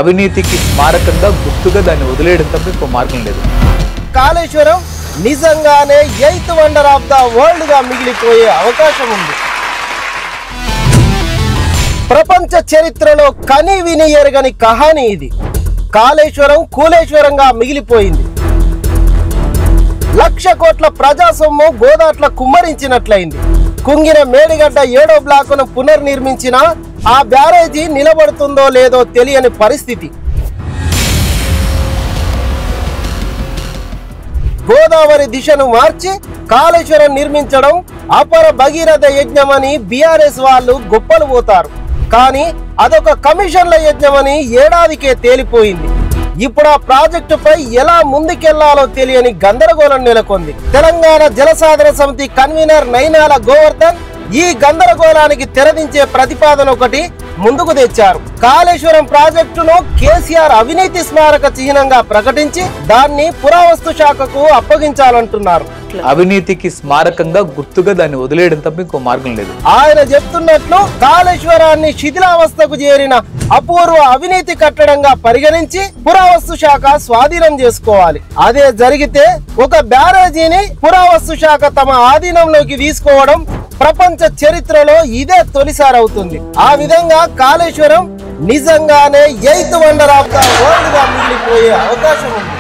అవినీతికి స్మారకంగా గుర్తుగా దాన్ని వదిలేయడం తప్ప ఇంకో మార్గం లేదు. కాళేశ్వరం నిజంగానే 8th wonder of the world గా మిగిలిపోయే అవకాశం ఉంది. ప్రపంచ చరిత్రలో కని విని ఎరగని కహాని ఇది. కాళేశ్వరం కూలేశ్వరంగా మిగిలిపోయింది. 1,00,000 కోట్ల ప్రజా సొమ్ము గోదాట్ల కుమ్మరించినట్లయింది. కుంగిన మేడిగడ్డ 7వ బ్లాకును పునర్నిర్మించిన ఆ బ్యారేజీ నిలబడుతుందో లేదో తెలియని పరిస్థితి. గోదావరి దిశను మార్చి కాళేశ్వరం నిర్మించడం అపర భగీరథ యజ్ఞమని బీఆర్ఎస్ వాళ్ళు గొప్పలు పోతారు. కానీ అదొక కమిషన్ల యజ్ఞమని ఏడాదికే తేలిపోయింది. ఇప్పుడు ఆ ప్రాజెక్టుపై ఎలా ముందుకెళ్లాలో తెలియని గందరగోళం నెలకొంది. తెలంగాణ జలసాధన సమితి కన్వీనర్ నైనాల గోవర్ధన్ ఈ గందరగోళానికి తెరదించే ప్రతిపాదన ఒకటి ముందుకు తెచ్చారు. కాళేశ్వరం ప్రాజెక్టును కేసీఆర్ అవినీతి స్మారక చిహ్నంగా ప్రకటించి దాన్ని పురావస్తు శాఖకు అప్పగించాలంటున్నారు. అవినీతికి స్మారకంగా గుర్తుగా దాన్ని వదిలేయడం తప్ప ఇంకో మార్గం లేదు. ఆయన చెప్తున్నట్లు కాళేశ్వరాన్ని శిథిలావస్థకు చేరిన అపూర్వ అవినీతి కట్టడంగా పరిగణించి పురావస్తు శాఖ స్వాధీనం చేసుకోవాలి. అదే జరిగితే ఒక బ్యారేజీని పురావస్తు శాఖ తమ ఆధీనంలోకి తీసుకోవడం ప్రపంచ చరిత్రలో ఇదే తొలిసారి అవుతుంది. ఆ విధంగా కాళేశ్వరం నిజంగానే 8th wonder of the world గా మిగిలిపోయే అవకాశం ఉంది.